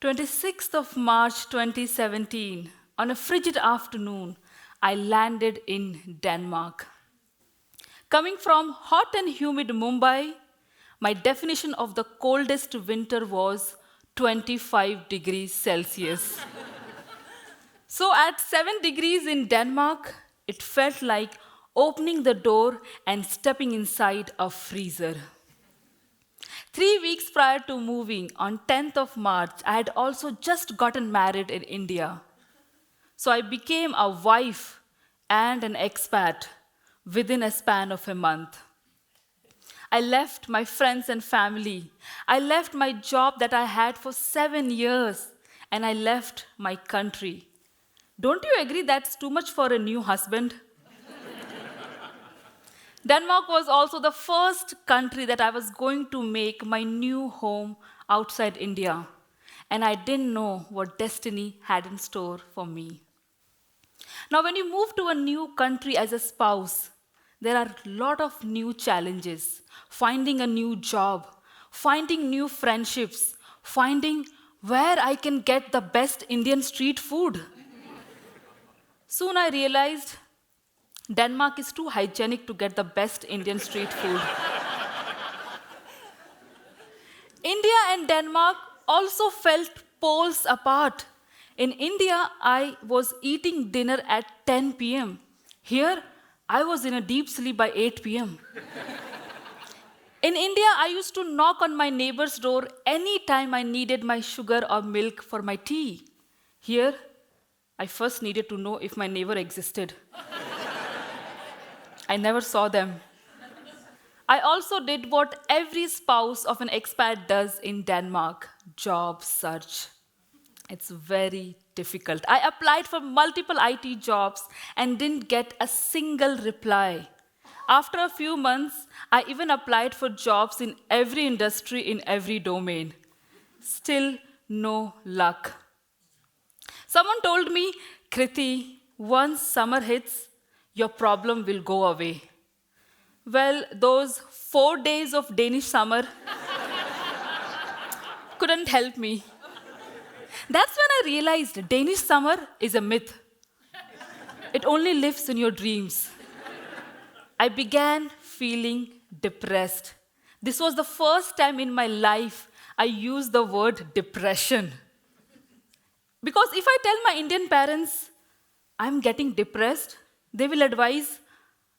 26th of March 2017, on a frigid afternoon, I landed in Denmark. Coming from hot and humid Mumbai, my definition of the coldest winter was 25 degrees Celsius. So at 7 degrees in Denmark, it felt like opening the door and stepping inside a freezer. 3 weeks prior to moving, on 10th of March, I had also just gotten married in India. So I became a wife and an expat within a span of a month. I left my friends and family. I left my job that I had for 7 years, and I left my country. Don't you agree that's too much for a new husband? Denmark was also the first country that I was going to make my new home outside India, and I didn't know what destiny had in store for me. Now, when you move to a new country as a spouse, there are a lot of new challenges. Finding a new job, finding new friendships, finding where I can get the best Indian street food. Soon I realized Denmark is too hygienic to get the best Indian street food. India and Denmark also felt poles apart. In India, I was eating dinner at 10 p.m. Here, I was in a deep sleep by 8 p.m. In India, I used to knock on my neighbor's door anytime I needed my sugar or milk for my tea. Here, I first needed to know if my neighbor existed. I never saw them. I also did what every spouse of an expat does in Denmark, job search. It's very difficult. I applied for multiple IT jobs and didn't get a single reply. After a few months, I even applied for jobs in every industry, in every domain. Still no luck. Someone told me, Kriti, once summer hits, your problem will go away. Well, those 4 days of Danish summer couldn't help me. That's when I realized Danish summer is a myth. It only lives in your dreams. I began feeling depressed. This was the first time in my life I used the word depression. Because if I tell my Indian parents I'm getting depressed, they will advise,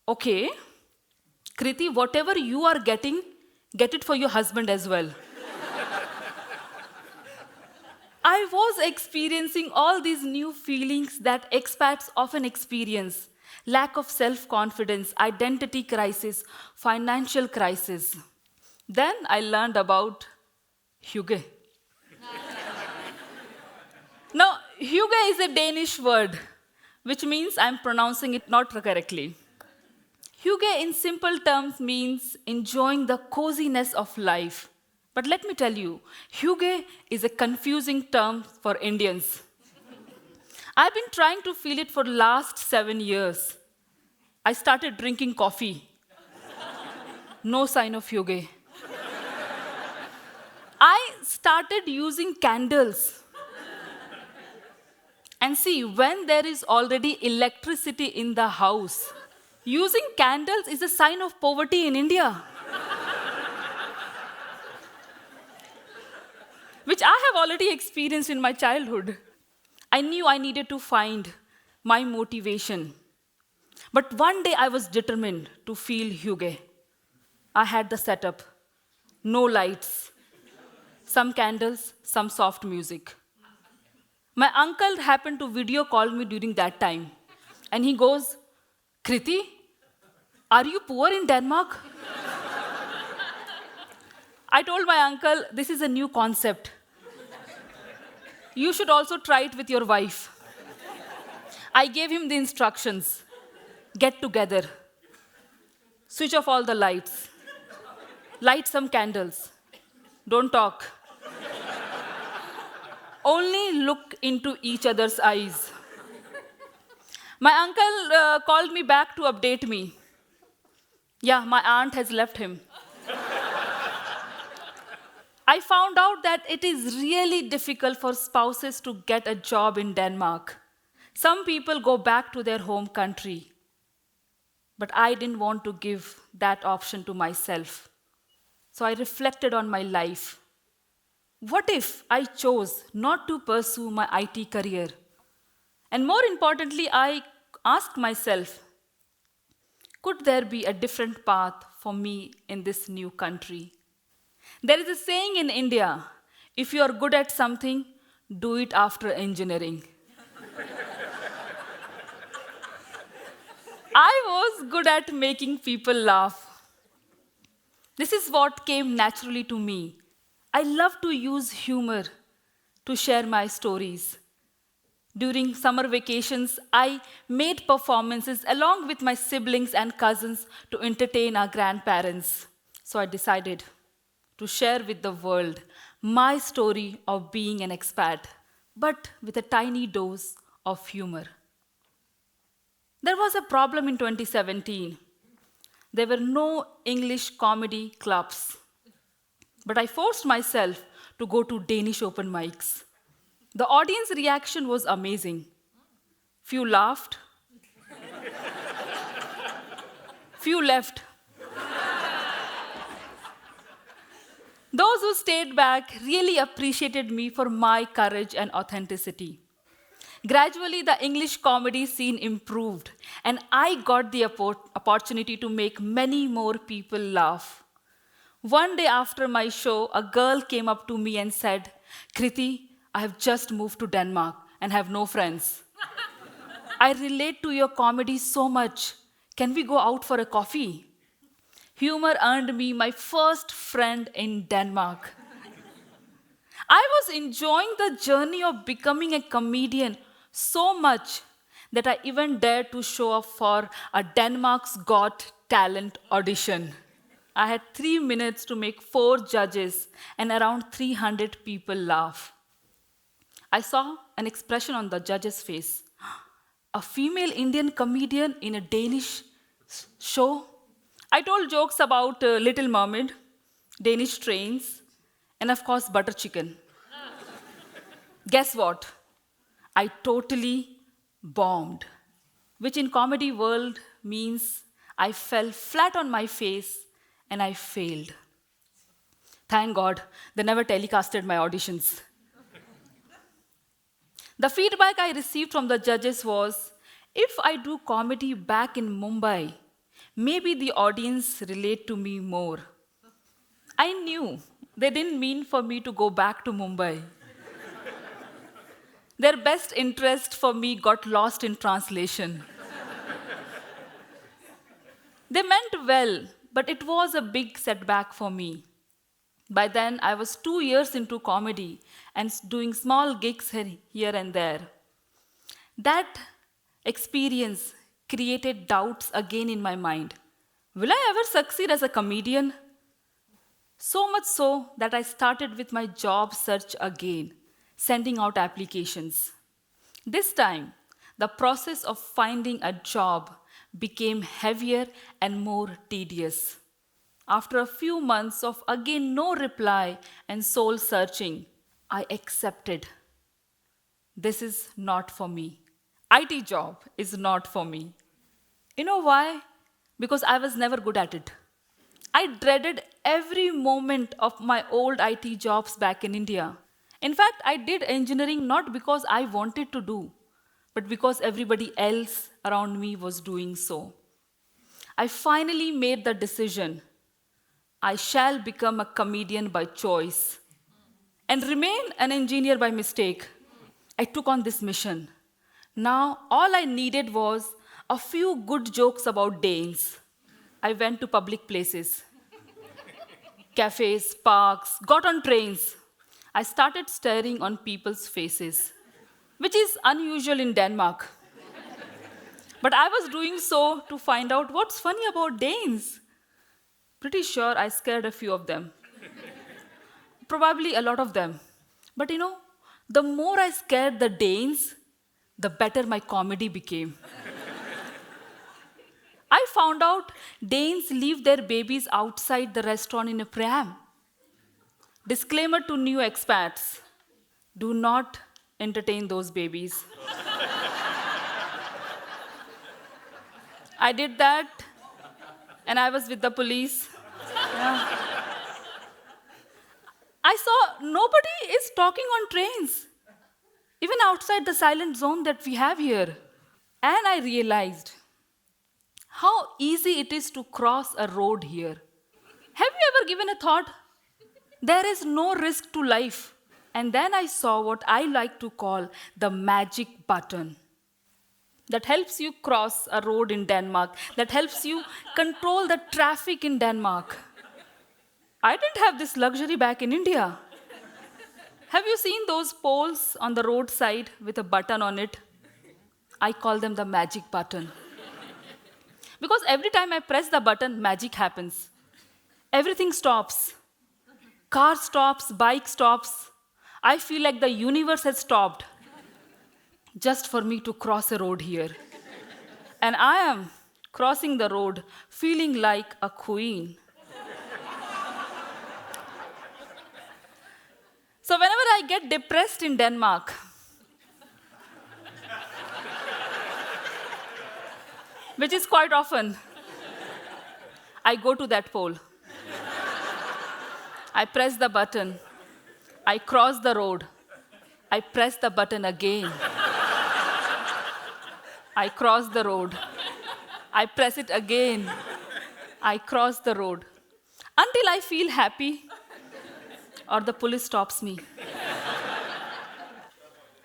okay, Kriti, whatever you are getting, get it for your husband as well. I was experiencing all these new feelings that expats often experience. Lack of self-confidence, identity crisis, financial crisis. Then I learned about Hygge. Now, Hygge is a Danish word, which means I'm pronouncing it not correctly. Hygge in simple terms means enjoying the coziness of life. But let me tell you, Hygge is a confusing term for Indians. I've been trying to feel it for the last 7 years. I started drinking coffee. No sign of Hygge. I started using candles. And see, when there is already electricity in the house, using candles is a sign of poverty in India. Which I have already experienced in my childhood. I knew I needed to find my motivation. But one day I was determined to feel Hygge. I had the setup. No lights. Some candles, some soft music. My uncle happened to video call me during that time. And he goes, Kriti, are you poor in Denmark? I told my uncle, this is a new concept. You should also try it with your wife. I gave him the instructions. Get together. Switch off all the lights. Light some candles. Don't talk. Only look into each other's eyes. My uncle called me back to update me. Yeah, my aunt has left him. I found out that it is really difficult for spouses to get a job in Denmark. Some people go back to their home country, but I didn't want to give that option to myself. So I reflected on my life. What if I chose not to pursue my IT career? And more importantly, I asked myself, could there be a different path for me in this new country? There is a saying in India, if you are good at something, do it after engineering. I was good at making people laugh. This is what came naturally to me. I love to use humor to share my stories. During summer vacations, I made performances along with my siblings and cousins to entertain our grandparents. So I decided to share with the world my story of being an expat, but with a tiny dose of humor. There was a problem in 2017. There were no English comedy clubs, but I forced myself to go to Danish open mics. The audience reaction was amazing. Few laughed, few left. Those who stayed back really appreciated me for my courage and authenticity. Gradually, the English comedy scene improved, and I got the opportunity to make many more people laugh. One day after my show, a girl came up to me and said, Kriti, I have just moved to Denmark and have no friends. I relate to your comedy so much. Can we go out for a coffee? Humor earned me my first friend in Denmark. I was enjoying the journey of becoming a comedian so much that I even dared to show up for a Denmark's Got Talent audition. I had 3 minutes to make 4 judges and around 300 people laugh. I saw an expression on the judge's face. A female Indian comedian in a Danish show? I told jokes about Little Mermaid, Danish trains, and of course, butter chicken. Guess what? I totally bombed, which in comedy world means I fell flat on my face and I failed. Thank God, they never telecasted my auditions. The feedback I received from the judges was, if I do comedy back in Mumbai, maybe the audience relate to me more. I knew they didn't mean for me to go back to Mumbai. Their best interest for me got lost in translation. They meant well, but it was a big setback for me. By then, I was 2 years into comedy and doing small gigs here and there. That experience created doubts again in my mind. Will I ever succeed as a comedian? So much so that I started with my job search again, sending out applications. This time, the process of finding a job became heavier and more tedious. After a few months of again no reply and soul searching, I accepted. This is not for me. IT job is not for me. You know why? Because I was never good at it. I dreaded every moment of my old IT jobs back in India. In fact, I did engineering not because I wanted to do, but because everybody else around me was doing so. I finally made the decision. I shall become a comedian by choice and remain an engineer by mistake. I took on this mission. Now, all I needed was a few good jokes about Danes. I went to public places, cafes, parks, got on trains. I started staring on people's faces, which is unusual in Denmark. But I was doing so to find out what's funny about Danes. Pretty sure I scared a few of them. Probably a lot of them. But the more I scared the Danes, the better my comedy became. I found out Danes leave their babies outside the restaurant in a pram. Disclaimer to new expats: do not entertain those babies. I did that, and I was with the police. Yeah. I saw nobody is talking on trains, even outside the silent zone that we have here. And I realized how easy it is to cross a road here. Have you ever given a thought? There is no risk to life. And then I saw what I like to call the magic button that helps you cross a road in Denmark, that helps you control the traffic in Denmark. I didn't have this luxury back in India. Have you seen those poles on the roadside with a button on it? I call them the magic button. Because every time I press the button, magic happens. Everything stops. Car stops, bike stops. I feel like the universe has stopped just for me to cross a road here. And I am crossing the road feeling like a queen. So whenever I get depressed in Denmark, which is quite often, I go to that pole. I press the button. I cross the road. I press the button again. I cross the road. I press it again. I cross the road. Until I feel happy or the police stops me.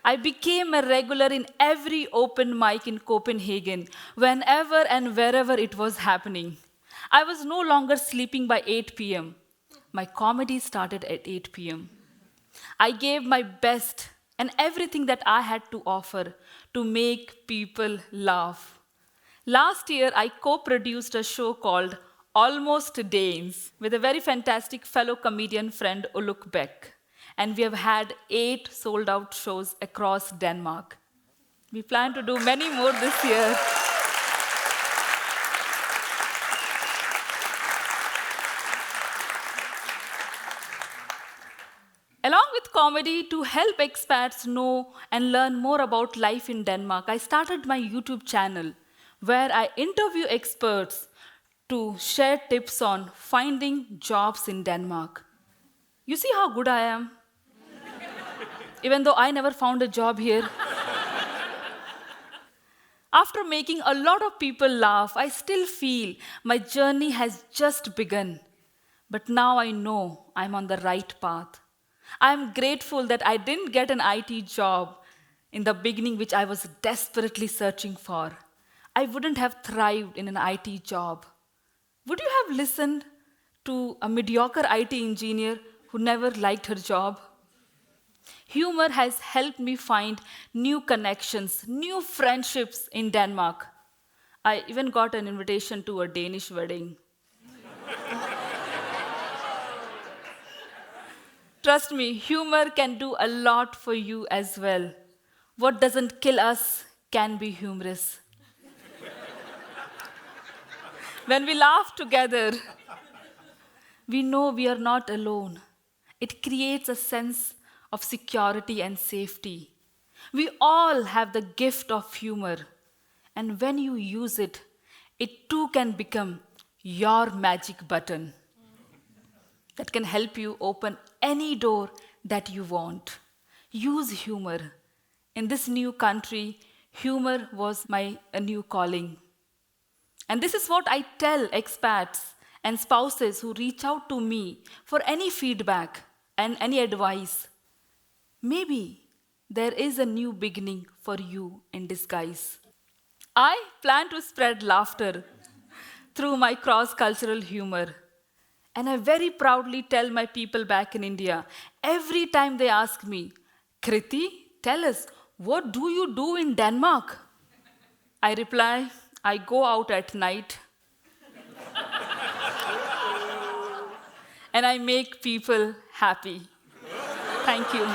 I became a regular in every open mic in Copenhagen, whenever and wherever it was happening. I was no longer sleeping by 8 p.m. My comedy started at 8 p.m. I gave my best and everything that I had to offer to make people laugh. Last year, I co-produced a show called Almost Danes with a very fantastic fellow comedian friend, Uluk Beck. And we have had 8 sold-out shows across Denmark. We plan to do many more this year. Along with comedy, to help expats know and learn more about life in Denmark, I started my YouTube channel where I interview experts to share tips on finding jobs in Denmark. You see how good I am? Even though I never found a job here. After making a lot of people laugh, I still feel my journey has just begun. But now I know I'm on the right path. I'm grateful that I didn't get an IT job in the beginning, which I was desperately searching for. I wouldn't have thrived in an IT job. Would you have listened to a mediocre IT engineer who never liked her job? Humor has helped me find new connections, new friendships in Denmark. I even got an invitation to a Danish wedding. Trust me, humor can do a lot for you as well. What doesn't kill us can be humorous. When we laugh together, we know we are not alone. It creates a sense of security and safety. We all have the gift of humor. And when you use it, it too can become your magic button that can help you open any door that you want. Use humor. In this new country, humor was a new calling. And this is what I tell expats and spouses who reach out to me for any feedback and any advice. Maybe there is a new beginning for you in disguise. I plan to spread laughter through my cross-cultural humor. And I very proudly tell my people back in India, every time they ask me, Kriti, tell us, what do you do in Denmark? I reply, I go out at night and I make people happy. Thank you.